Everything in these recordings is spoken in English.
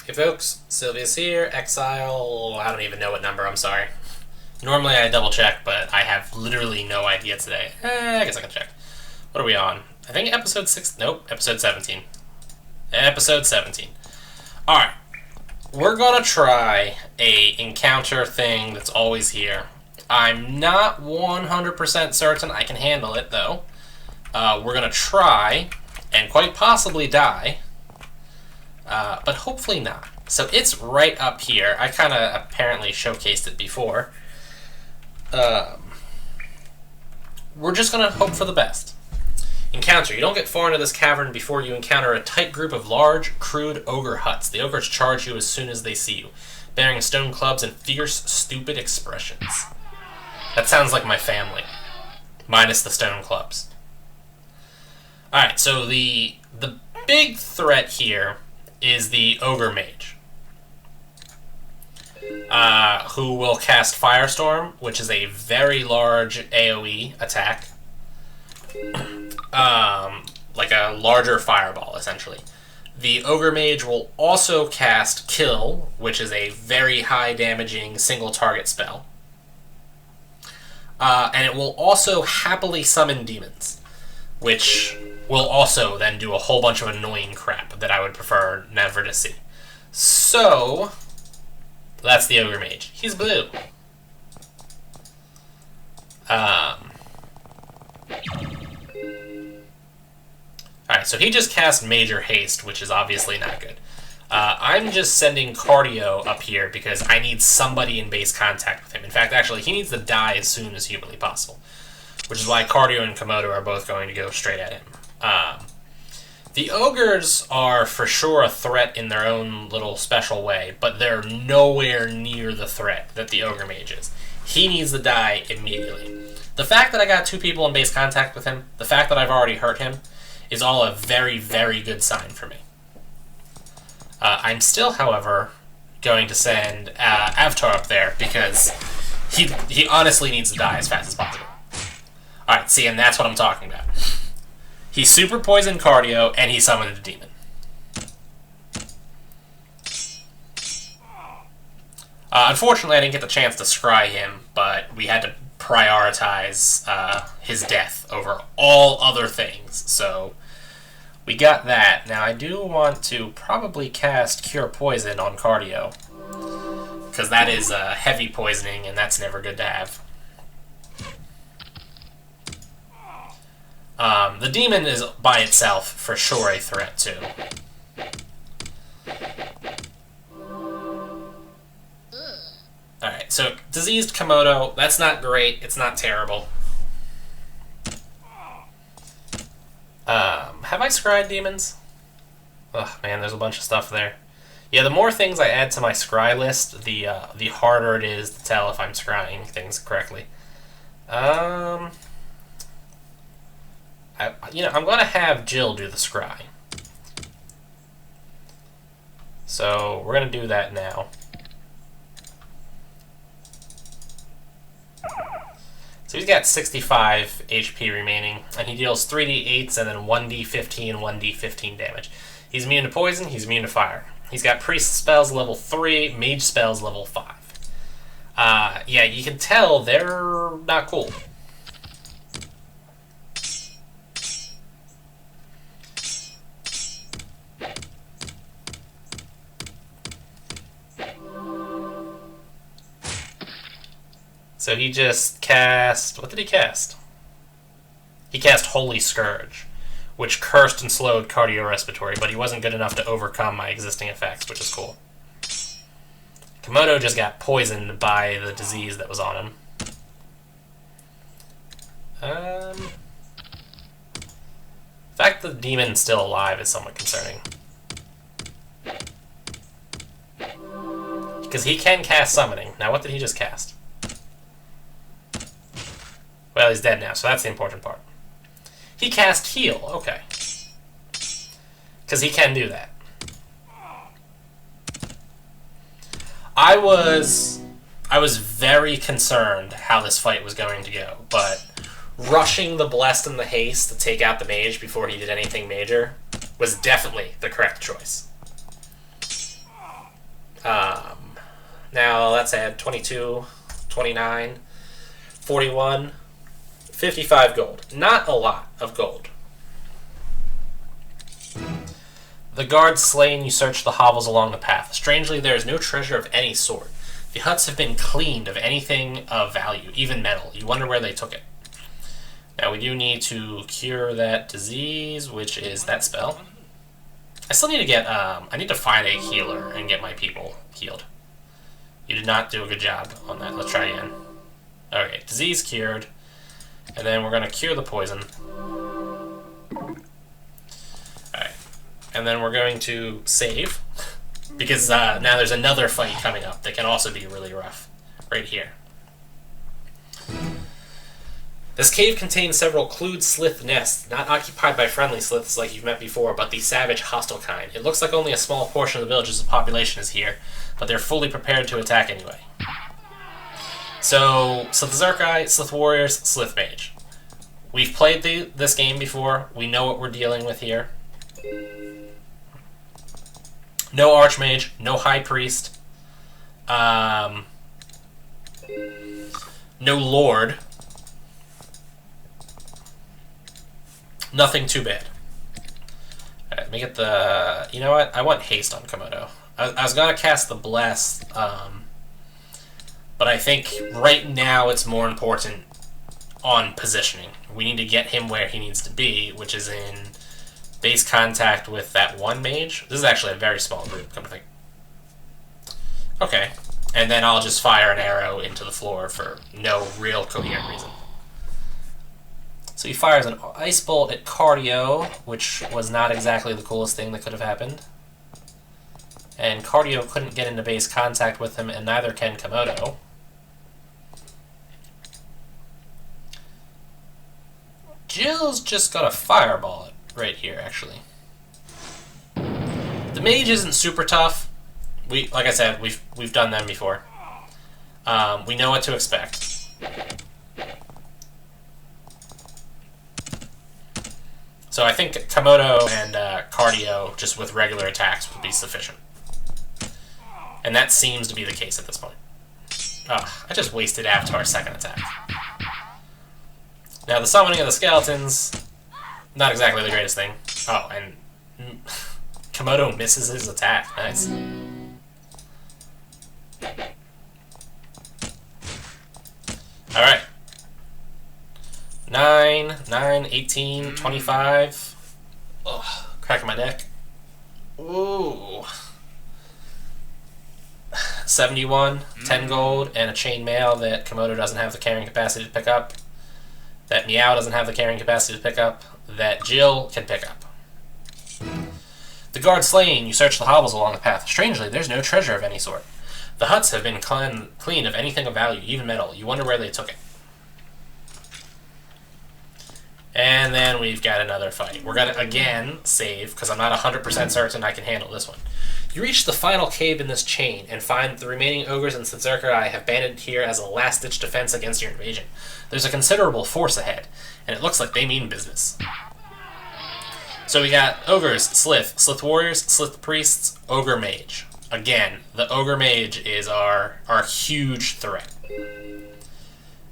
Hey folks, Sylvia's here, Exile, I don't even know what number, I'm sorry. Normally I double check, but I have literally no idea today. I guess I can check. What are we on? I think episode 6, nope, episode 17. Episode 17. Alright, we're gonna try a encounter thing that's always here. I'm not 100% certain I can handle it, though. We're gonna try, and quite possibly die. But hopefully not. So it's right up here. I kind of apparently showcased it before. We're just going to hope for the best. Encounter. You don't get far into this cavern before you encounter a tight group of large, crude ogre huts. The ogres charge you as soon as they see you, bearing stone clubs and fierce, stupid expressions. That sounds like my family, minus the stone clubs. Alright, so the big threat here is the Ogre Mage, who will cast Firestorm, which is a very large AoE attack, like a larger fireball, essentially. The Ogre Mage will also cast Kill, which is a very high damaging single target spell, and it will also happily summon demons, which will also then do a whole bunch of annoying crap that I would prefer never to see. So, that's the Ogre Mage. He's blue. Alright, so he just cast Major Haste, which is obviously not good. I'm just sending Cardio up here because I need somebody in base contact with him. In fact, actually, he needs to die as soon as humanly possible, which is why Cardio and Komodo are both going to go straight at him. The ogres are for sure a threat in their own little special way, but they're nowhere near the threat that the Ogre Mage is. He needs to die immediately. The fact that I got 2 people in base contact with him, the fact that I've already hurt him, is all a very, very good sign for me. I'm still, however, going to send Avatar up there because he honestly needs to die as fast as possible. Alright, see, and that's what I'm talking about. He super poisoned Cardio, and he summoned a demon. Unfortunately, I didn't get the chance to scry him, but we had to prioritize his death over all other things, so we got that. Now, I do want to probably cast Cure Poison on Cardio, because that is heavy poisoning, and that's never good to have. The demon is by itself for sure a threat too. Alright, so diseased Komodo, that's not great, it's not terrible. Have I scryed demons? Ugh, man, there's a bunch of stuff there. Yeah, the more things I add to my scry list, the harder it is to tell if I'm scrying things correctly. I'm going to have Jill do the scry. So, we're going to do that now. So he's got 65 HP remaining, and he deals 3d8s and then 1d15 and 1d15 damage. He's immune to poison, he's immune to fire. He's got priest spells level 3, mage spells level 5. Yeah, you can tell they're not cool. So he just cast... What did he cast? He cast Holy Scourge, which cursed and slowed cardiorespiratory, but he wasn't good enough to overcome my existing effects, which is cool. Komodo just got poisoned by the disease that was on him. The fact that the demon's still alive is somewhat concerning. Because he can cast Summoning. Now, what did he just cast? Well, he's dead now, so that's the important part. He cast Heal, okay. Because he can do that. I was very concerned how this fight was going to go, but rushing the Blessed and the Haste to take out the mage before he did anything major was definitely the correct choice. Now let's add 22, 29, 41, 55 gold. Not a lot of gold. The guards slain, you search the hovels along the path. Strangely, there is no treasure of any sort. The huts have been cleaned of anything of value, even metal. You wonder where they took it. Now we do need to cure that disease, which is that spell. I still need to get, I need to find a healer and get my people healed. You did not do a good job on that. Let's try again. Okay, disease cured. And then we're going to cure the poison. Alright. And then we're going to save. Because now there's another fight coming up that can also be really rough. Right here. This cave contains several clued slith nests, not occupied by friendly sliths like you've met before, but the savage, hostile kind. It looks like only a small portion of the village's population is here, but they're fully prepared to attack anyway. So, Slith Berserkrai, Slith Warriors, Slith Mage. We've played this game before. We know what we're dealing with here. No Archmage, no High Priest, no Lord. Nothing too bad. Alright, let me get the... You know what? I want haste on Komodo. I was going to cast the Bless, but I think right now it's more important on positioning. We need to get him where he needs to be, which is in base contact with that one mage. This is actually a very small group, come to think. Okay. And then I'll just fire an arrow into the floor for no real coherent reason. So he fires an ice bolt at Cardio, which was not exactly the coolest thing that could have happened. And Cardio couldn't get into base contact with him, and neither can Komodo. Jill's just got a fireball right here, actually. The mage isn't super tough. Like I said, we've done them before. We know what to expect. So I think Komodo and Cardio, just with regular attacks, would be sufficient. And that seems to be the case at this point. I just wasted Avatar's second attack. Now, the summoning of the skeletons, not exactly the greatest thing. Oh, and Komodo misses his attack. Nice. Alright. 9, 18, 25. Ugh, cracking my neck. Ooh. 71, 10 gold, and a chainmail that Komodo doesn't have the carrying capacity to pick up. That Meow doesn't have the carrying capacity to pick up. That Jill can pick up. The guard slain, you search the hovels along the path. Strangely, there's no treasure of any sort. The huts have been cleaned of anything of value, even metal. You wonder where they took it. And then we've got another fight. We're going to, again, save, because I'm not 100% certain I can handle this one. You reach the final cave in this chain, and find that the remaining ogres and Slith Berserkrai have banded here as a last-ditch defense against your invasion. There's a considerable force ahead, and it looks like they mean business. So we got ogres, Slith Warriors, Slith Priests, Ogre Mage. Again, the Ogre Mage is our huge threat.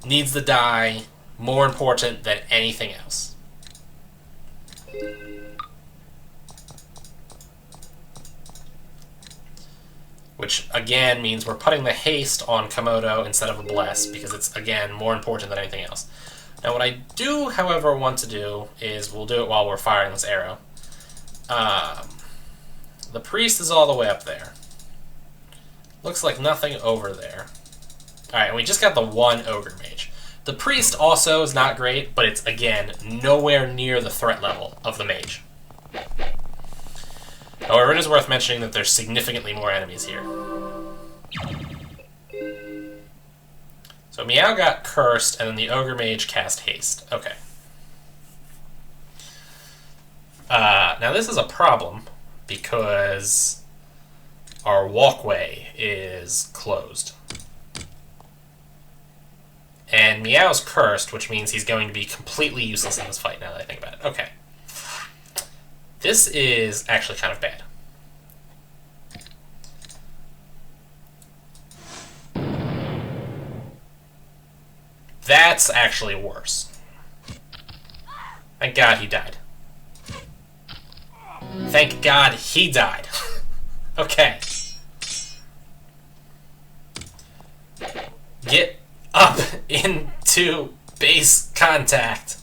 Needs the die, more important than anything else. Which, again, means we're putting the haste on Komodo instead of a bless, because it's, again, more important than anything else. Now, what I do, however, want to do is, we'll do it while we're firing this arrow. The priest is all the way up there. Looks like nothing over there. Alright, and we just got the one ogre mage. The priest also is not great, but it's, again, nowhere near the threat level of the mage. However, it is worth mentioning that there's significantly more enemies here. So Meow got cursed, and then the Ogre Mage cast haste. Okay. Now this is a problem, because our walkway is closed. And Meow's cursed, which means he's going to be completely useless in this fight, now that I think about it. Okay. This is actually kind of bad. That's actually worse. Thank God he died. Thank God he died. Okay. Get up into base contact.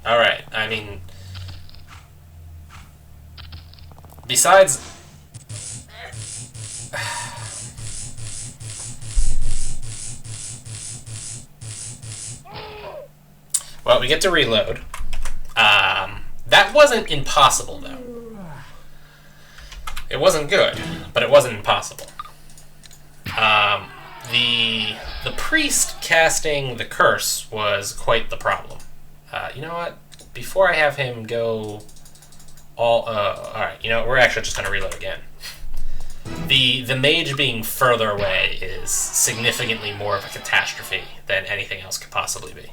Alright, I mean... Besides... Well, we get to reload. That wasn't impossible, though. It wasn't good, but it wasn't impossible. The priest casting the curse was quite the problem. You know what? Before I have him go alright, you know what? We're actually just going to reload again. The mage being further away is significantly more of a catastrophe than anything else could possibly be.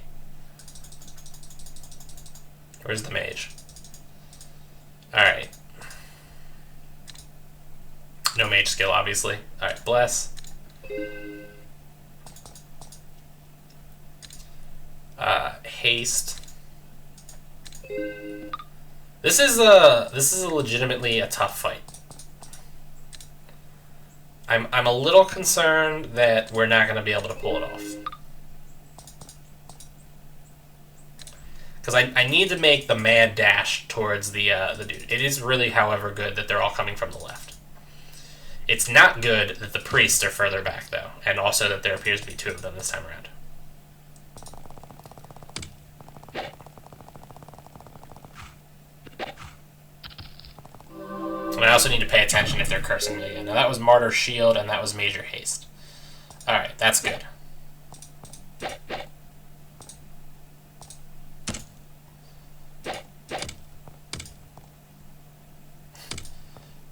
Where's the mage? Alright. No mage skill, obviously. Alright, bless. Haste. This is a legitimately a tough fight. I'm a little concerned that we're not going to be able to pull it off. Because I need to make the mad dash towards the dude. It is really, however, good that they're all coming from the left. It's not good that the priests are further back, though, and also that there appears to be two of them this time around. And I also need to pay attention if they're cursing me again. Now that was Martyr Shield, and that was Major Haste. Alright, that's good.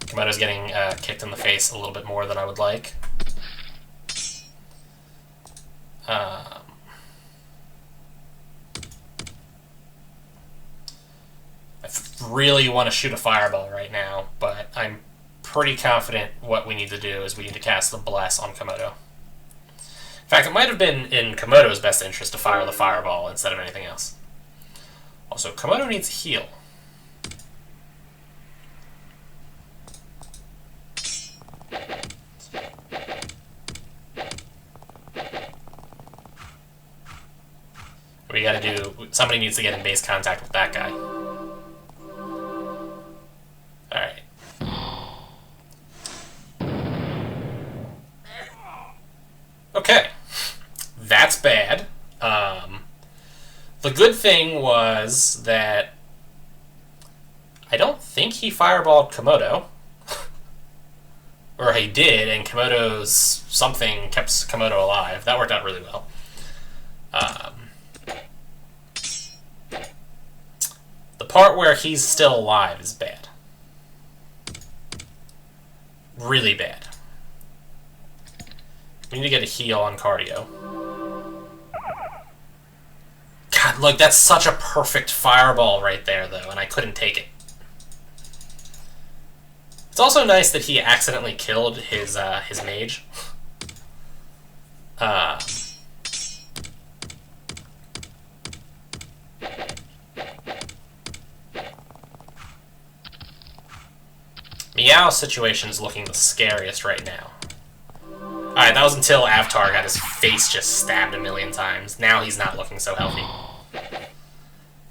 Komodo's getting kicked in the face a little bit more than I would like. I really want to shoot a fireball right now, but I'm pretty confident what we need to do is we need to cast the Bless on Komodo. In fact, it might have been in Komodo's best interest to fire the fireball instead of anything else. Also, Komodo needs a heal. We gotta do... Somebody needs to get in base contact with that guy. Alright. Okay. That's bad. The good thing was that I don't think he fireballed Komodo. Or he did, and Komodo's something kept Komodo alive. That worked out really well. The part where he's still alive is bad. Really bad. We need to get a heal on cardio. God, look, that's such a perfect fireball right there, though, and I couldn't take it. It's also nice that he accidentally killed his mage. Meow's situation is looking the scariest right now. Alright, that was until Avatar got his face just stabbed a million times. Now he's not looking so healthy.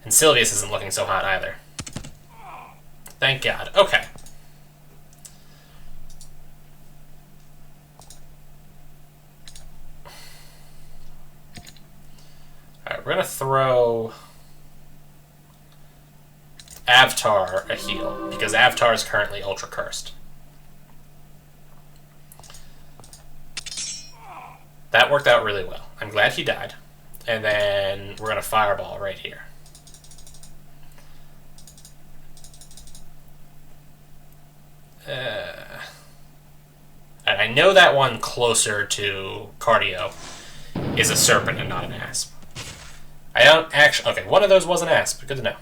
And Sylvius isn't looking so hot either. Thank God. Okay. Alright, we're gonna throw Avatar a heal, because Avatar is currently ultra cursed. That worked out really well. I'm glad he died. And then we're gonna fireball right here. And I know that one closer to cardio is a serpent and not an asp. I don't actually... Okay, one of those was an asp. Good to know.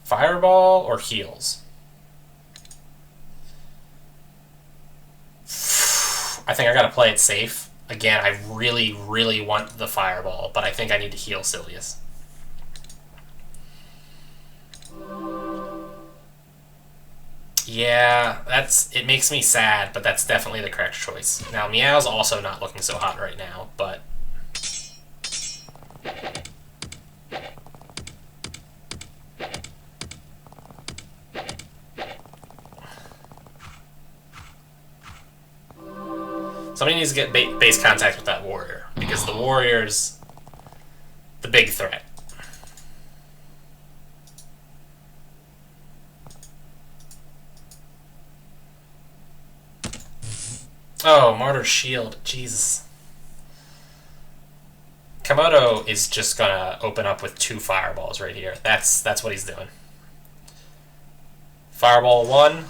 Fireball or heals? I think I gotta play it safe. Again, I really, really want the Fireball, but I think I need to heal Silius. Yeah, it makes me sad, but that's definitely the correct choice. Now, Meow's also not looking so hot right now, but... Somebody needs to get base contact with that warrior, because the warrior's the big threat. Oh, Martyr's Shield. Jesus. Komodo is just gonna open up with 2 fireballs right here. That's what he's doing. Fireball 1.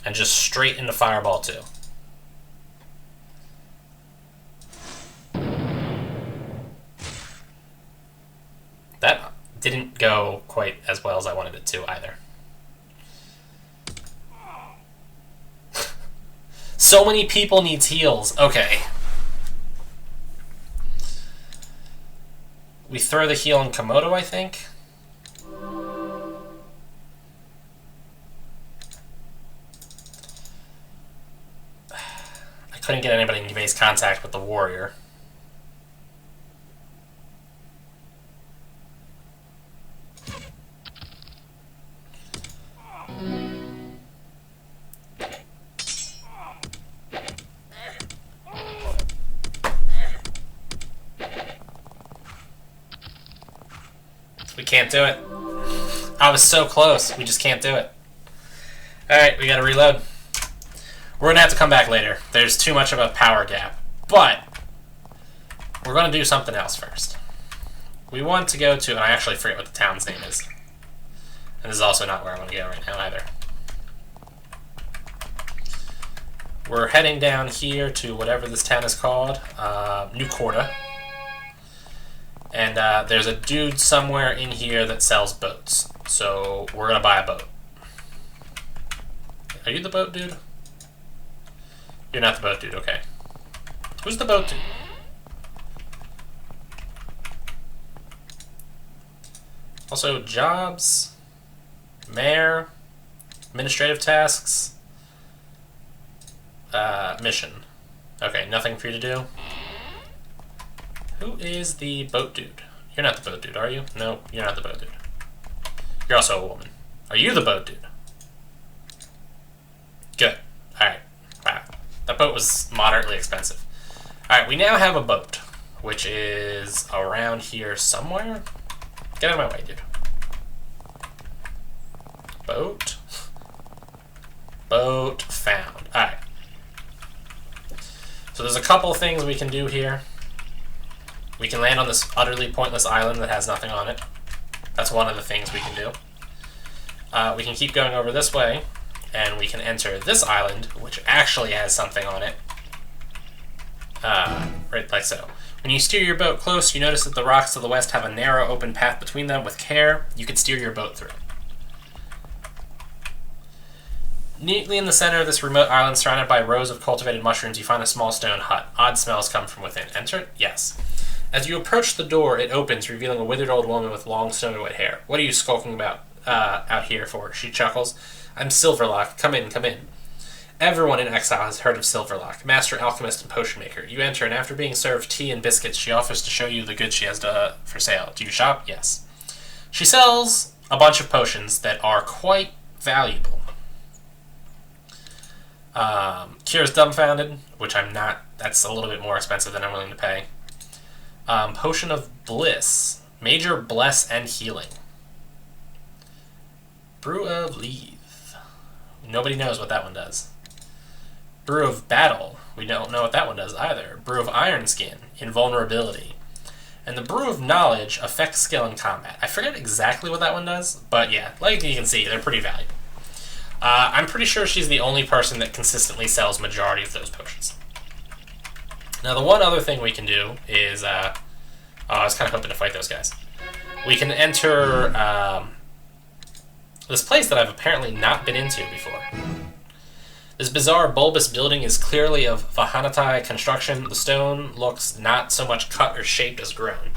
And just straight into Fireball 2. That didn't go quite as well as I wanted it to either. So many people needs heals. Okay. We throw the heal on Komodo, I think. I couldn't get anybody in base contact with the warrior. We can't do it. I was so close. We just can't do it. Alright, we gotta reload. We're gonna have to come back later. There's too much of a power gap. But we're gonna do something else first. We want to go to, and I actually forget what the town's name is. And this is also not where I want to go right now either. We're heading down here to whatever this town is called. New Korba. And there's a dude somewhere in here that sells boats. So we're going to buy a boat. Are you the boat dude? You're not the boat dude, okay. Who's the boat dude? Also, jobs, mayor, administrative tasks, mission. Okay, nothing for you to do. Who is the boat dude? You're not the boat dude, are you? No, you're not the boat dude. You're also a woman. Are you the boat dude? Good. Alright. Wow. That boat was moderately expensive. Alright, we now have a boat, which is around here somewhere. Get out of my way, dude. Boat. Boat found. Alright. So there's a couple things we can do here. We can land on this utterly pointless island that has nothing on it. That's one of the things we can do. We can keep going over this way, and we can enter this island, which actually has something on it. Right like so. When you steer your boat close, you notice that the rocks to the west have a narrow open path between them. With care, you can steer your boat through. Neatly in the center of this remote island, surrounded by rows of cultivated mushrooms, you find a small stone hut. Odd smells come from within. Enter it? Yes. As you approach the door, it opens, revealing a withered old woman with long, snowy white hair. What are you skulking about out here for? She chuckles. I'm Silverlock. Come in, come in. Everyone in Exile has heard of Silverlock, master alchemist and potion maker. You enter, and after being served tea and biscuits, she offers to show you the goods she has for sale. Do you shop? Yes. She sells a bunch of potions that are quite valuable. Cures Dumbfounded, which I'm not. That's a little bit more expensive than I'm willing to pay. Potion of Bliss. Major Bless and Healing. Brew of Leave. Nobody knows what that one does. Brew of Battle. We don't know what that one does either. Brew of Iron Skin. Invulnerability. And the Brew of Knowledge affects skill in combat. I forget exactly what that one does, but yeah, like you can see, they're pretty valuable. I'm pretty sure she's the only person that consistently sells majority of those potions. Now, the one other thing we can do is I was kind of hoping to fight those guys. We can enter this place that I've apparently not been into before. This bizarre bulbous building is clearly of Vahanatai construction. The stone looks not so much cut or shaped as grown.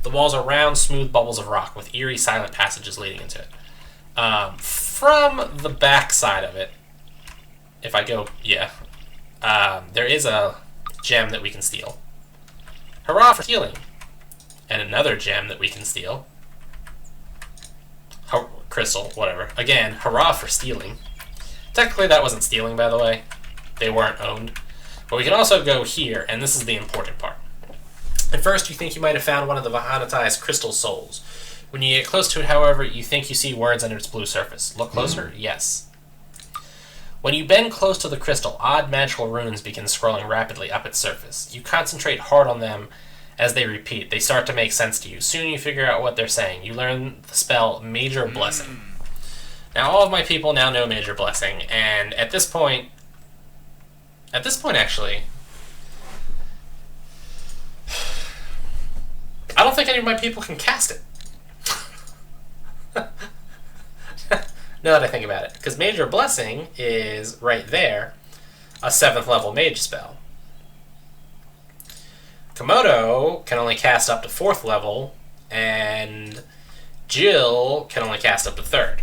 The walls are round, smooth bubbles of rock with eerie, silent passages leading into it. From the back side of it, if I go, there is a gem that we can steal. Hurrah for stealing! And another gem that we can steal. Crystal, whatever. Again, hurrah for stealing. Technically that wasn't stealing, by the way. They weren't owned. But we can also go here, and this is the important part. At first, you think you might have found one of the Vahanatai's crystal souls. When you get close to it, however, you think you see words under its blue surface. Look closer? Yes. When you bend close to the crystal, odd magical runes begin scrolling rapidly up its surface. You concentrate hard on them as they repeat. They start to make sense to you. Soon you figure out what they're saying. You learn the spell Major Blessing. Now, all of my people now know Major Blessing, and at this point, actually, I don't think any of my people can cast it. Now that I think about it. Because Major Blessing is, right there, a 7th level mage spell. Komodo can only cast up to 4th level, and Jill can only cast up to 3rd.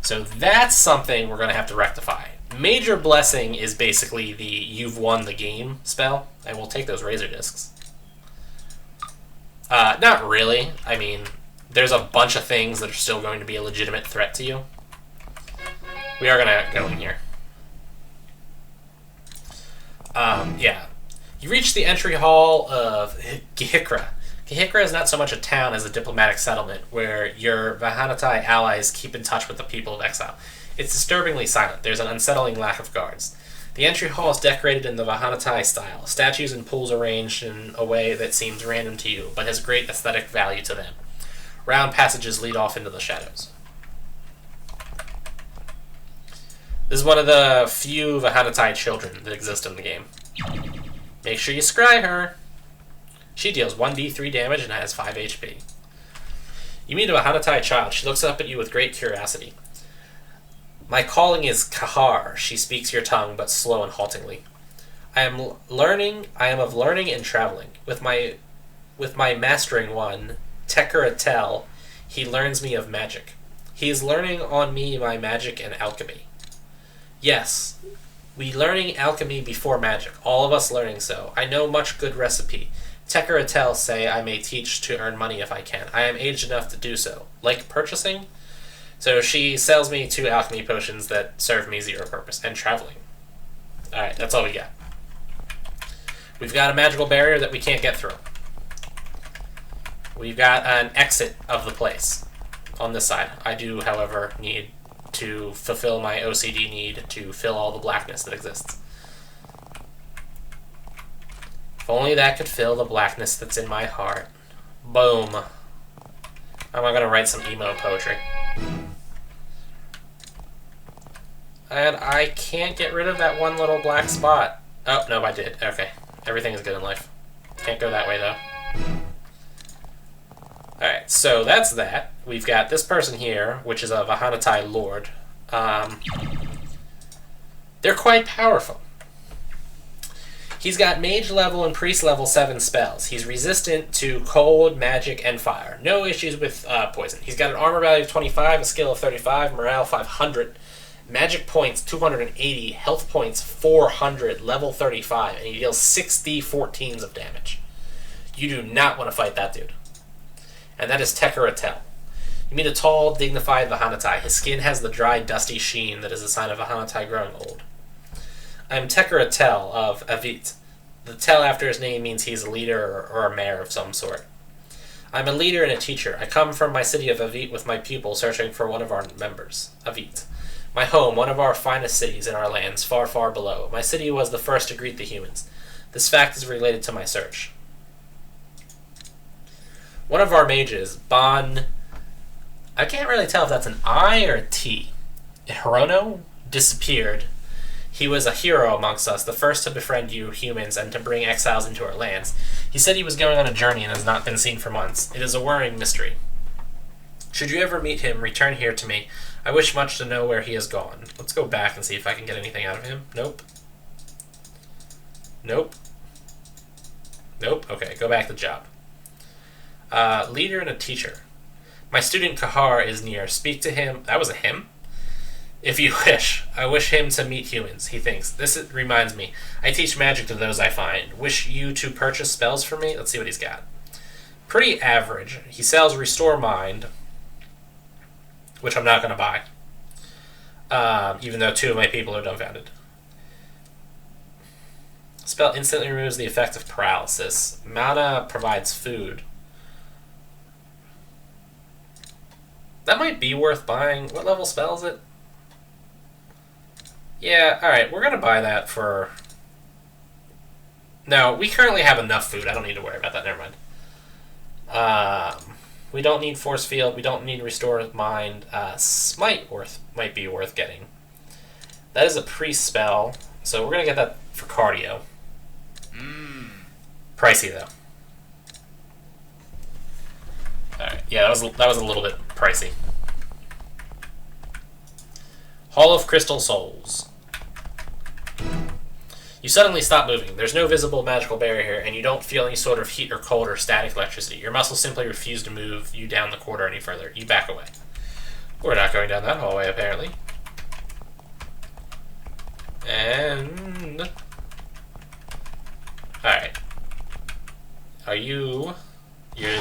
So that's something we're going to have to rectify. Major Blessing is basically the you've won the game spell, and we'll take those razor discs. Not really. I mean, there's a bunch of things that are still going to be a legitimate threat to you. We are going to go in here. Yeah. You reach the entry hall of Kikara. Kikara is not so much a town as a diplomatic settlement where your Vahanatai allies keep in touch with the people of Exile. It's disturbingly silent. There's an unsettling lack of guards. The entry hall is decorated in the Vahanatai style, statues and pools arranged in a way that seems random to you, but has great aesthetic value to them. Round passages lead off into the shadows. This is one of the few Vahanatai children that exist in the game. Make sure you scry her. She deals 1d3 damage and has 5 HP. You meet a Vahanatai child. She looks up at you with great curiosity. My calling is Kahar. She speaks your tongue, but slow and haltingly. I am of learning and traveling. With my mastering one, Tecra, he learns me of magic. He is learning on me my magic and alchemy. Yes, we learning alchemy before magic. All of us learning so. I know much good recipe. Tecra say I may teach to earn money if I can. I am aged enough to do so. Like purchasing? So she sells me 2 alchemy potions that serve me 0 purpose. And traveling. Alright, that's all we got. We've got a magical barrier that we can't get through. We've got an exit of the place on this side. I do, however, need to fulfill my OCD need to fill all the blackness that exists. If only that could fill the blackness that's in my heart. Boom. I'm going to write some emo poetry. And I can't get rid of that one little black spot. Oh, no, I did. Okay. Everything is good in life. Can't go that way, though. Alright, so that's that. We've got this person here, which is a Vahanatai Lord. They're quite powerful. He's got mage level and priest level 7 spells. He's resistant to cold, magic, and fire. No issues with poison. He's got an armor value of 25, a skill of 35, morale 500, magic points 280, health points 400, level 35, and he deals 6d14s of damage. You do not want to fight that dude. And that is Tecra. You meet a tall, dignified Vahanatai. His skin has the dry, dusty sheen that is a sign of Vahanatai growing old. I am Tecra of Avit. The tel after his name means he's a leader or a mayor of some sort. I'm a leader and a teacher. I come from my city of Avit with my pupil searching for one of our members. Avit. My home, one of our finest cities in our lands, far, far below. My city was the first to greet the humans. This fact is related to my search. One of our mages, Bon... I can't really tell if that's an I or a T. Hirono disappeared. He was a hero amongst us, the first to befriend you humans and to bring exiles into our lands. He said he was going on a journey and has not been seen for months. It is a worrying mystery. Should you ever meet him, return here to me. I wish much to know where he has gone. Let's go back and see if I can get anything out of him. Nope. Nope. Nope. Okay, go back to job. Leader and a teacher. My student Kikara is near. Speak to him. That was a him? If you wish. I wish him to meet humans, he thinks. This reminds me. I teach magic to those I find. Wish you to purchase spells for me? Let's see what he's got. Pretty average. He sells Restore Mind, which I'm not going to buy. Even though 2 of my people are dumbfounded. Spell instantly removes the effect of paralysis. Mana provides food. That might be worth buying. What level spell is it? Yeah, alright, we're going to buy that for... No, we currently have enough food. I don't need to worry about that. Never mind. We don't need Force Field. We don't need Restore Mind. Smite might be worth getting. That is a priest spell, so we're going to get that for cardio. Pricey, though. Alright, yeah, that was a little bit pricey. Hall of Crystal Souls. You suddenly stop moving. There's no visible magical barrier here, and you don't feel any sort of heat or cold or static electricity. Your muscles simply refuse to move you down the corridor any further. You back away. We're not going down that hallway, apparently. And... Alright. Are you... You're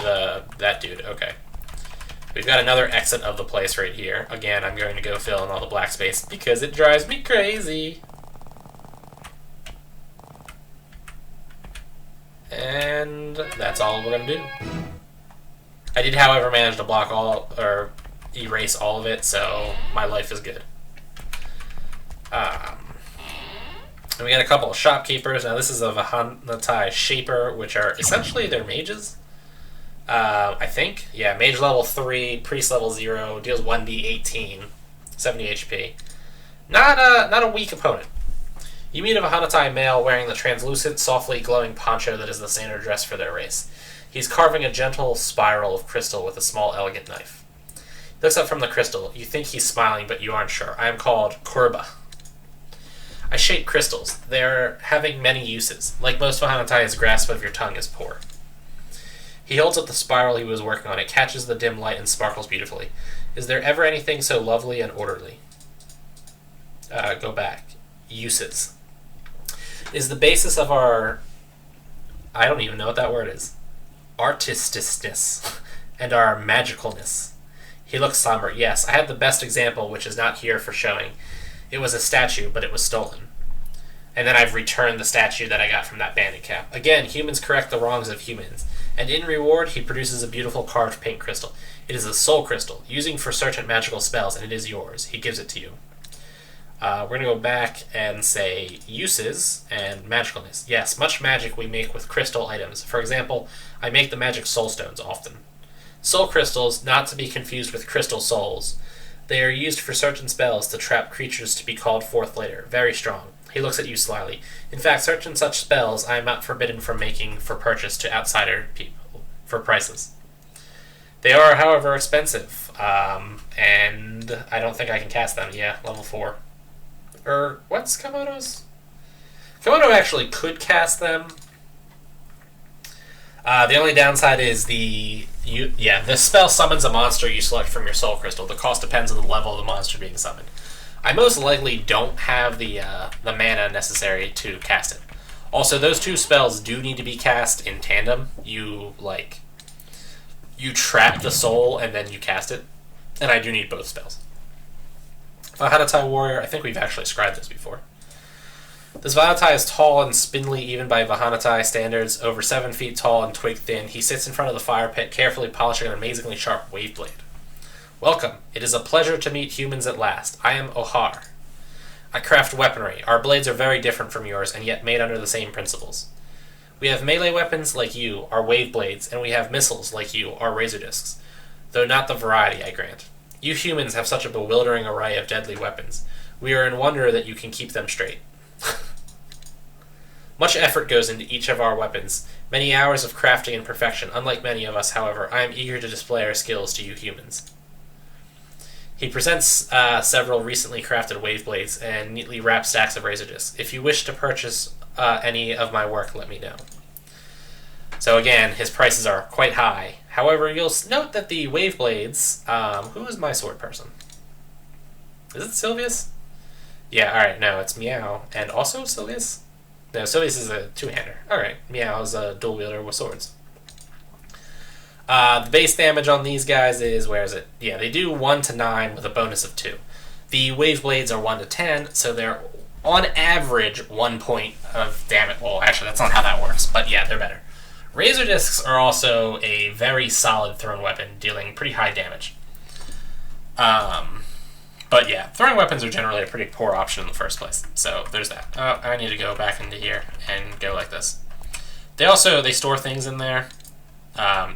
that dude. Okay. We've got another exit of the place right here. Again, I'm going to go fill in all the black space because it drives me crazy. And that's all we're going to do. I did, however, manage to block all, or erase all of it, so my life is good. And we got a couple of shopkeepers. Now this is a Vahanatai Shaper, which are essentially their mages. I think. Yeah, mage level 3, priest level 0, deals 1d18, 70 HP. Not a weak opponent. You meet a Vahanatai male wearing the translucent, softly glowing poncho that is the standard dress for their race. He's carving a gentle spiral of crystal with a small, elegant knife. He looks up from the crystal. You think he's smiling, but you aren't sure. I am called Korba. I shape crystals. They're having many uses. Like most Vahanatai, his grasp of your tongue is poor. He holds up the spiral he was working on. It catches the dim light and sparkles beautifully. Is there ever anything so lovely and orderly? Go back. Uses. Is the basis of our... I don't even know what that word is. Artisticness. And our magicalness. He looks somber. Yes, I had the best example, which is not here for showing. It was a statue, but it was stolen. And then I've returned the statue that I got from that bandit cap. Again, humans correct the wrongs of humans. And in reward, he produces a beautiful carved pink crystal. It is a soul crystal, using for certain magical spells, and it is yours. He gives it to you. We're going to go back and say uses and magicalness. Yes, much magic we make with crystal items. For example, I make the magic soul stones often. Soul crystals, not to be confused with crystal souls. They are used for certain spells to trap creatures to be called forth later. Very strong. He looks at you slyly. In fact, certain such spells I am not forbidden from making for purchase to outsider people for prices. They are, however, expensive, and I don't think I can cast them. Yeah, level 4. Or, what's Komodo's? Komodo actually could cast them. The only downside is the spell summons a monster you select from your soul crystal. The cost depends on the level of the monster being summoned. I most likely don't have the mana necessary to cast it. Also, those two spells do need to be cast in tandem. You trap the soul and then you cast it. And I do need both spells. Vahanatai Warrior, I think we've actually scribed this before. This Vahanatai is tall and spindly even by Vahanatai standards, over 7 feet tall and twig thin. He sits in front of the fire pit, carefully polishing an amazingly sharp wave blade. Welcome. It is a pleasure to meet humans at last. I am Ohar. I craft weaponry. Our blades are very different from yours, and yet made under the same principles. We have melee weapons like you, our wave blades, and we have missiles like you, our razor discs. Though not the variety, I grant. You humans have such a bewildering array of deadly weapons. We are in wonder that you can keep them straight. Much effort goes into each of our weapons, many hours of crafting and perfection. Unlike many of us, however, I am eager to display our skills to you humans. He presents several recently crafted wave blades and neatly wrapped stacks of razor discs. If you wish to purchase any of my work, let me know. So again, his prices are quite high. However, you'll note that the wave blades... who is my sword person? Is it Sylvius? Yeah, alright, no, it's Meow. And also Sylvius? No, Sylvius is a two-hander. Alright, Meow is a dual wielder with swords. The base damage on these guys is, where is it? Yeah, they do 1 to 9 with a bonus of 2. The wave blades are 1 to 10, so they're on average 1 point of damage. Well, actually, that's not how that works, but yeah, they're better. Razor discs are also a very solid thrown weapon, dealing pretty high damage. But yeah, throwing weapons are generally a pretty poor option in the first place. So there's that. I need to go back into here and go like this. They store things in there.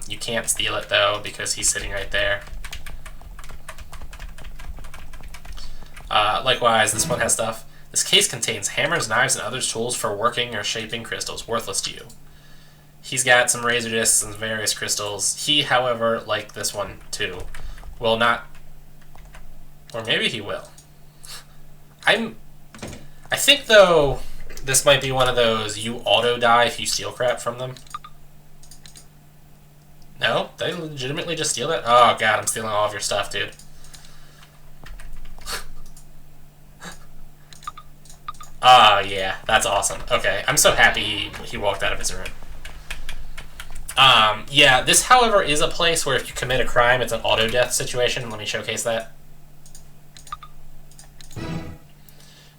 You can't steal it though because he's sitting right there. Likewise, this one has stuff. This case contains hammers, knives, and other tools for working or shaping crystals, worthless to you. He's got some razor discs and various crystals. He, however, like this one too, will not... Or maybe he will. I think, though, this might be one of those you auto-die if you steal crap from them. No? They legitimately just steal that? Oh, God, I'm stealing all of your stuff, dude. Ah, yeah, that's awesome. Okay, I'm so happy he walked out of his room. Yeah, this, however, is a place where if you commit a crime, it's an auto-death situation. Let me showcase that.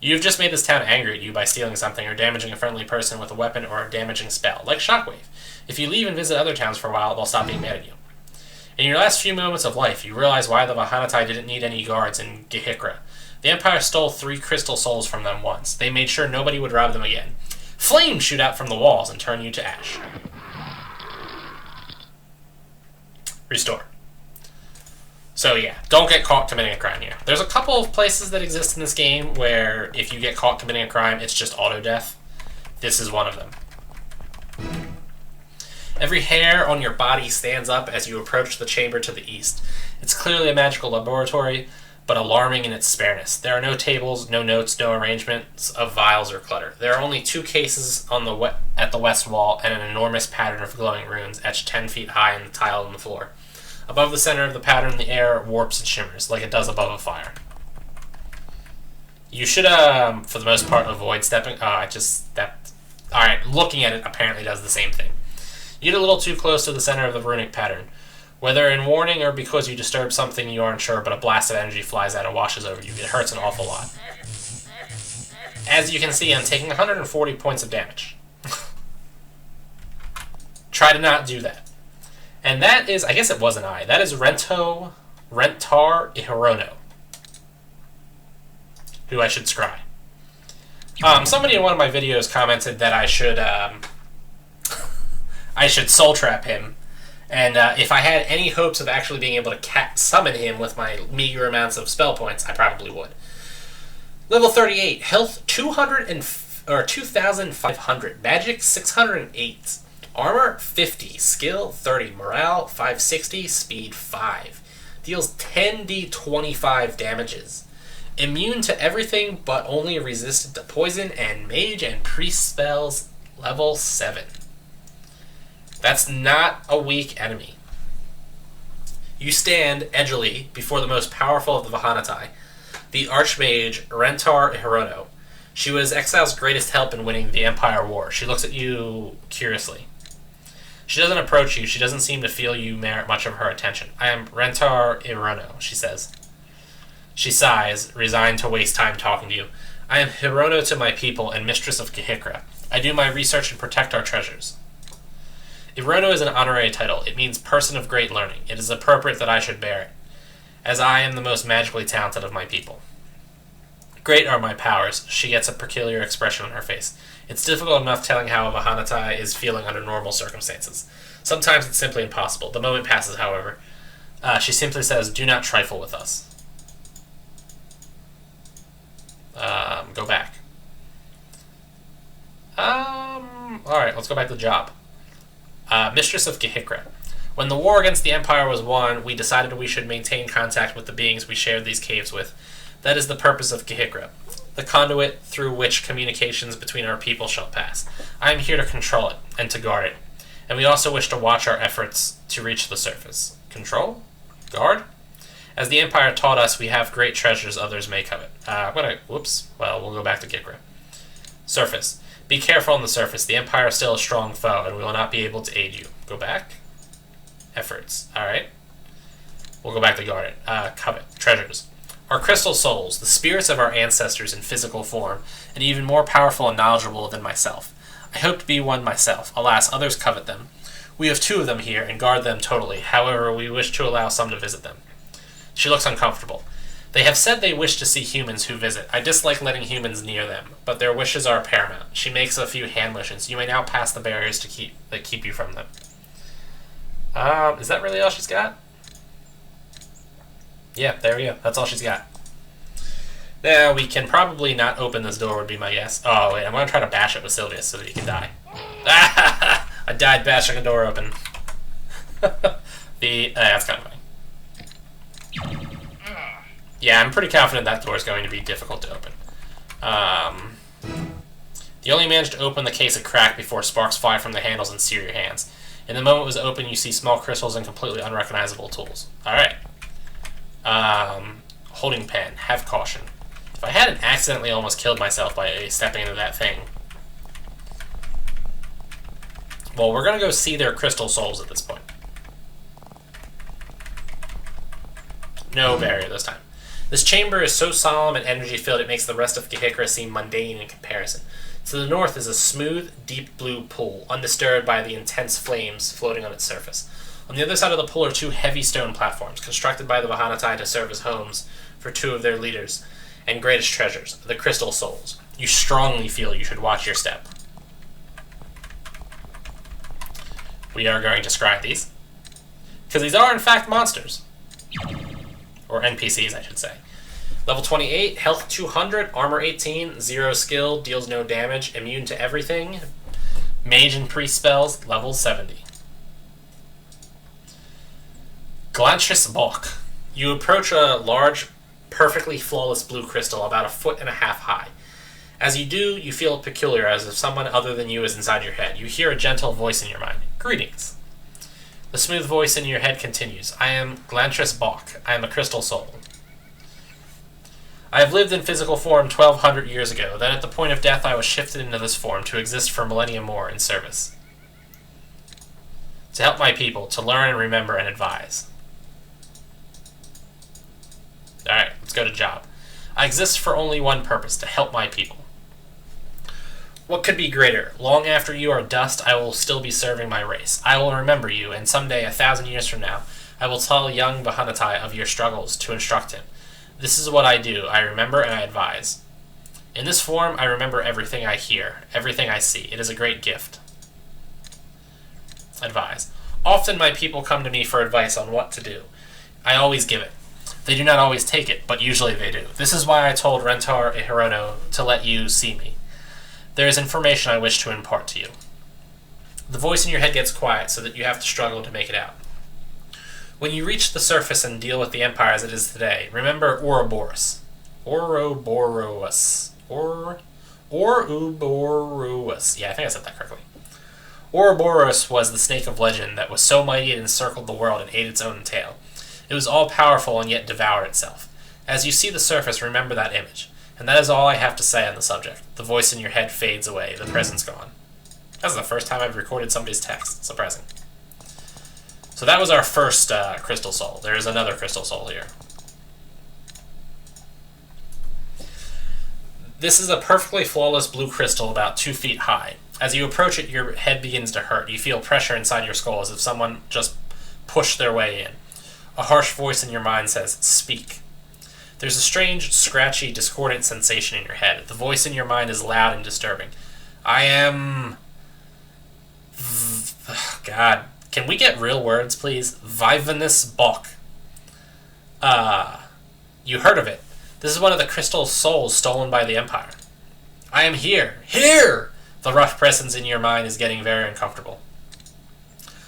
You've just made this town angry at you by stealing something or damaging a friendly person with a weapon or a damaging spell, like Shockwave. If you leave and visit other towns for a while, they'll stop being mad at you. In your last few moments of life, you realize why the Vahanatai didn't need any guards in Kikara. The Empire stole 3 crystal souls from them once. They made sure nobody would rob them again. Flames shoot out from the walls and turn you to ash. Restore. So yeah, don't get caught committing a crime here. There's a couple of places that exist in this game where if you get caught committing a crime, it's just auto-death. This is one of them. Every hair on your body stands up as you approach the chamber to the east. It's clearly a magical laboratory, but alarming in its spareness. There are no tables, no notes, no arrangements of vials or clutter. There are only 2 cases on at the west wall and an enormous pattern of glowing runes etched 10 feet high in the tile on the floor. Above the center of the pattern, the air warps and shimmers, like it does above a fire. You should, for the most part, avoid stepping... Oh, I just stepped... Alright, looking at it apparently does the same thing. You get a little too close to the center of the runic pattern. Whether in warning or because you disturb something you aren't sure, but a blast of energy flies out and washes over you. It hurts an awful lot. As you can see, I'm taking 140 points of damage. Try to not do that. And that is, I guess it was an I. That is Rentar Ihirono, who I should scry. Somebody in one of my videos commented that I should soul trap him, and if I had any hopes of actually being able to summon him with my meager amounts of spell points, I probably would. Level 38, health 2,500, magic 608. Armor, 50. Skill, 30. Morale, 560. Speed, 5. Deals 10d25 damages. Immune to everything, but only resistant to poison and mage and priest spells, level 7. That's not a weak enemy. You stand, edgily, before the most powerful of the Vahanatai, the Archmage Rentar Ihirono. She was Exile's greatest help in winning the Empire War. She looks at you curiously. She doesn't approach you. She doesn't seem to feel you merit much of her attention. I am Rentar Ihirono, she says. She sighs, resigned to waste time talking to you. I am Hirono to my people and mistress of Kikara. I do my research and protect our treasures. Ihirono is an honorary title. It means person of great learning. It is appropriate that I should bear it, as I am the most magically talented of my people. Great are my powers. She gets a peculiar expression on her face. It's difficult enough telling how a Vahanatai is feeling under normal circumstances. Sometimes it's simply impossible. The moment passes, however. She simply says, do not trifle with us. Go back. Alright, let's go back to the job. Mistress of Kikara. When the war against the Empire was won, we decided we should maintain contact with the beings we shared these caves with. That is the purpose of Kikara, the conduit through which communications between our people shall pass. I am here to control it, and to guard it. And we also wish to watch our efforts to reach the surface. Control? Guard? As the Empire taught us, we have great treasures others may covet. Whoops. Well, we'll go back to Kikara. Surface. Be careful on the surface. The Empire is still a strong foe, and we will not be able to aid you. Go back. Efforts. Alright. We'll go back to guard it. Covet. Treasures. Our crystal souls, the spirits of our ancestors in physical form, and even more powerful and knowledgeable than myself. I hope to be one myself. Alas, others covet them. We have 2 of them here, and guard them totally. However, we wish to allow some to visit them. She looks uncomfortable. They have said they wish to see humans who visit. I dislike letting humans near them, but their wishes are paramount. She makes a few hand motions. You may now pass the barriers that keep you from them. Is that really all she's got? Yeah, there we go. That's all she's got. Now, we can probably not open this door, would be my guess. Oh, wait, I'm going to try to bash it with Sylvius so that he can die. I died bashing a door open. That's kind of funny. Yeah, I'm pretty confident that door is going to be difficult to open. You only managed to open the case a crack before sparks fly from the handles and sear your hands. In the moment it was open, you see small crystals and completely unrecognizable tools. Alright. Holding pen. Have caution. If I hadn't accidentally almost killed myself by stepping into that thing. Well, we're going to go see their crystal souls at this point. No barrier this time. This chamber is so solemn and energy-filled it makes the rest of Kikara seem mundane in comparison. To the north is a smooth, deep blue pool, undisturbed by the intense flames floating on its surface. On the other side of the pool are 2 heavy stone platforms, constructed by the Vahanatai to serve as homes for 2 of their leaders and greatest treasures, the crystal souls. You strongly feel you should watch your step. We are going to scry these, because these are in fact monsters. Or NPCs, I should say. Level 28, health 200, armor 18, 0 skill, deals no damage, immune to everything. Mage and priest spells, level 70. Glantris Bulk. You approach a large, perfectly flawless blue crystal about 1.5 feet high. As you do, you feel peculiar, as if someone other than you is inside your head. You hear a gentle voice in your mind. Greetings. The smooth voice in your head continues. I am Glantris Bulk. I am a crystal soul. I have lived in physical form 1,200 years ago. Then at the point of death I was shifted into this form to exist for millennia more in service. To help my people, to learn and remember and advise. Alright, let's go to job. I exist for only one purpose, to help my people. What could be greater? Long after you are dust, I will still be serving my race. I will remember you, and someday, 1,000 years from now, I will tell young Vahanatai of your struggles to instruct him. This is what I do. I remember and I advise. In this form, I remember everything I hear, everything I see. It is a great gift. Advise. Often my people come to me for advice on what to do. I always give it. They do not always take it, but usually they do. This is why I told Rentar Ihirono to let you see me. There is information I wish to impart to you. The voice in your head gets quiet so that you have to struggle to make it out. When you reach the surface and deal with the Empire as it is today, remember Ouroboros. Ouroboros. Ouroboros. Yeah, I think I said that correctly. Ouroboros was the snake of legend that was so mighty it encircled the world and ate its own tail. It was all-powerful and yet devoured itself. As you see the surface, remember that image. And that is all I have to say on the subject. The voice in your head fades away. The present's gone. That's the first time I've recorded somebody's text. Surprising. So that was our first crystal soul. There is another crystal soul here. This is a perfectly flawless blue crystal about 2 feet high. As you approach it, your head begins to hurt. You feel pressure inside your skull as if someone just pushed their way in. A harsh voice in your mind says, "Speak." There's a strange, scratchy, discordant sensation in your head. The voice in your mind is loud and disturbing. I am... God. Can we get real words, please? Vivanus Bulk. You heard of it. This is one of the crystal souls stolen by the Empire. I am here. Here! The rough presence in your mind is getting very uncomfortable.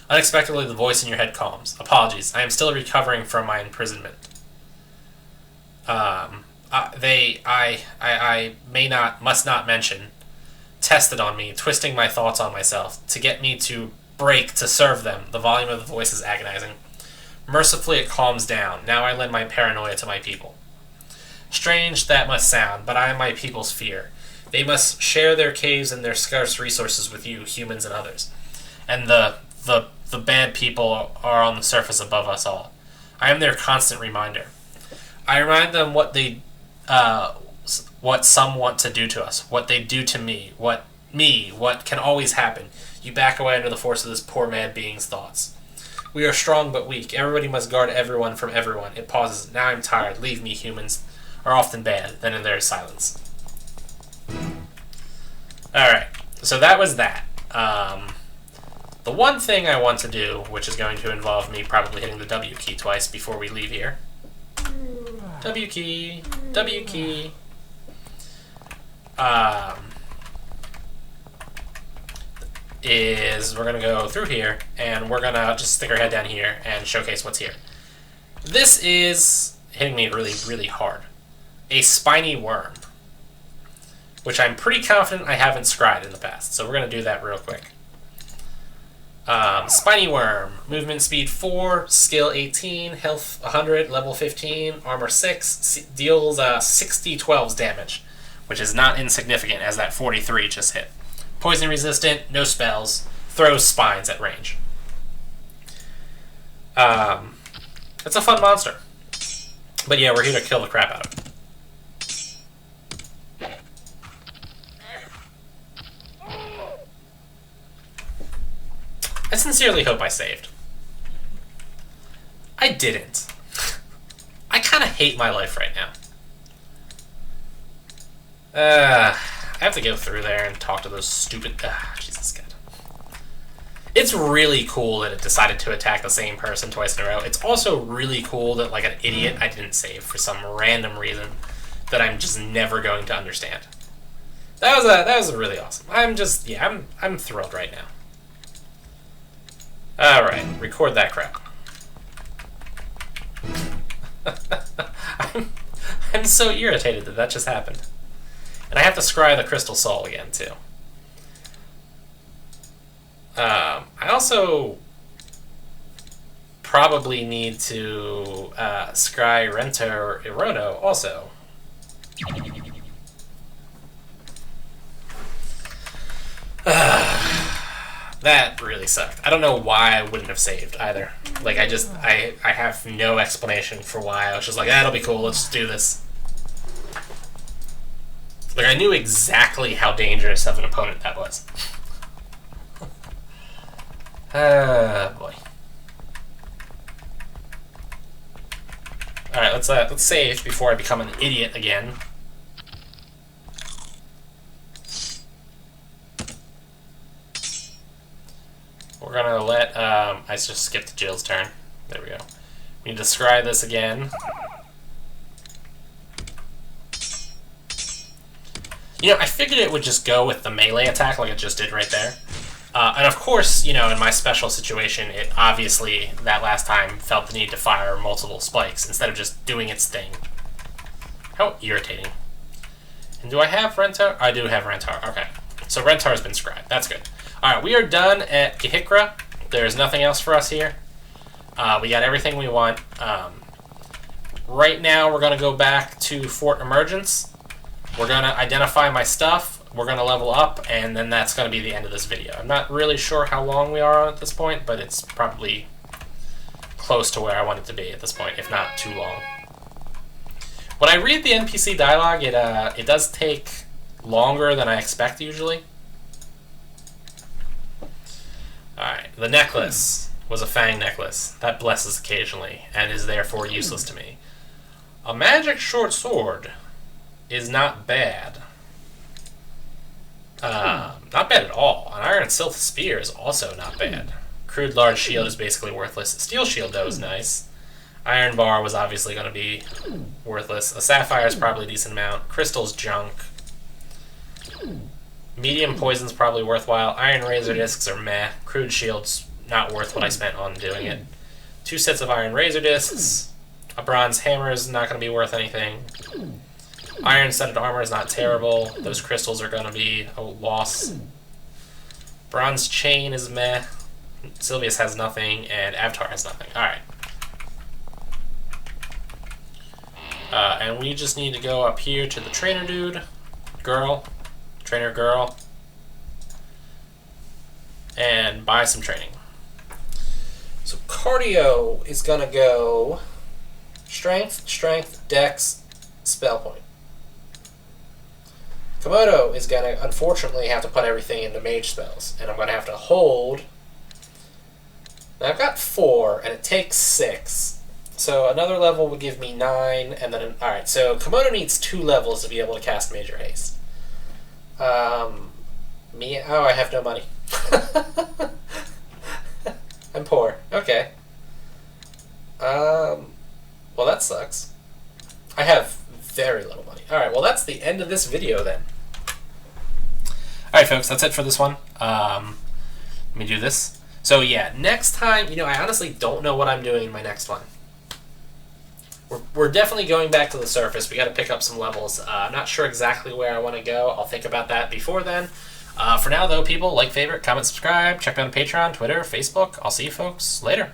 Unexpectedly, the voice in your head calms. Apologies. I am still recovering from my imprisonment. Must not mention, tested on me, twisting my thoughts on myself, to get me to break to serve them. The volume of the voice is agonizing. Mercifully, it calms down. Now I lend my paranoia to my people. Strange that must sound, but I am my people's fear. They must share their caves and their scarce resources with you, humans and others. And the bad people are on the surface above us all. I am their constant reminder. I remind them what some want to do to us, what they do to me, what can always happen. You back away under the force of this poor mad being's thoughts. We are strong but weak. Everybody must guard everyone from everyone. It pauses. Now I'm tired. Leave me, humans are often bad. Then there is silence. Alright, so that was that. The one thing I want to do, which is going to involve me probably hitting the W key twice before we leave here. W key. W key. Is we're going to go through here, and we're going to just stick our head down here and showcase what's here. This is hitting me really, really hard. A spiny worm, which I'm pretty confident I haven't scryed in the past, so we're going to do that real quick. Spiny worm, movement speed 4, skill 18, health 100, level 15, armor 6, deals 60 12s damage, which is not insignificant as that 43 just hit. Poison resistant, no spells, throws spines at range. It's a fun monster. But yeah, we're here to kill the crap out of it. I sincerely hope I saved. I didn't. I kind of hate my life right now. I have to go through there and talk to those stupid... Jesus God. It's really cool that it decided to attack the same person twice in a row. It's also really cool that, like an idiot, I didn't save for some random reason that I'm just never going to understand. That was really awesome. I'm thrilled right now. Alright, record that crap. I'm so irritated that just happened. And I have to scry the Crystal Soul again, too. I also probably need to scry Renta or Irono also. That really sucked. I don't know why I wouldn't have saved either. Like, I have no explanation for why. I was just like, that'll be cool, let's just do this. Like, I knew exactly how dangerous of an opponent that was. Boy. Alright, let's save before I become an idiot again. We're gonna let, I just skipped Jill's turn. There we go. We need to scry this again. You know, I figured it would just go with the melee attack like it just did right there. And of course, you know, in my special situation, it obviously, that last time, felt the need to fire multiple spikes instead of just doing its thing. How irritating. And do I have Rentar? I do have Rentar, okay. So Rentar's been scryed, that's good. Alright, we are done at Kikara. There's nothing else for us here. We got everything we want. Right now, we're going to go back to Fort Emergence. We're going to identify my stuff. We're going to level up, and then that's going to be the end of this video. I'm not really sure how long we are on at this point, but it's probably close to where I want it to be at this point, if not too long. When I read the NPC dialogue, it does take longer than I expect usually. Alright, the necklace was a fang necklace that blesses occasionally and is therefore useless to me. A magic short sword is not bad. Not bad at all. An iron sylph spear is also not bad. Crude large shield is basically worthless. Steel shield, though, is nice. Iron bar was obviously going to be worthless. A sapphire is probably a decent amount. Crystal's junk. Medium poison's probably worthwhile. Iron razor discs are meh. Crude shield's not worth what I spent on doing it. 2 sets of iron razor discs. A bronze hammer is not going to be worth anything. Iron studded armor is not terrible. Those crystals are going to be a loss. Bronze chain is meh. Sylvius has nothing, and Avatar has nothing. Alright. And we just need to go up here to the trainer dude. Trainer girl. And buy some training. So cardio is going to go strength, dex, spell point. Komodo is going to, unfortunately, have to put everything into mage spells. And I'm going to have to hold. Now I've got 4, and it takes 6. So another level would give me 9, and then... Alright, so Komodo needs 2 levels to be able to cast Major Haste. Me... Oh, I have no money. I'm poor. Okay. Well, that sucks. I have very little money. Alright, well, that's the end of this video, then. Alright, folks, that's it for this one. Let me do this. So, yeah, next time, I honestly don't know what I'm doing in my next one. We're definitely going back to the surface. We got to pick up some levels. I'm not sure exactly where I want to go. I'll think about that before then. For now, though, people, like, favorite, comment, subscribe. Check me out on Patreon, Twitter, Facebook. I'll see you folks later.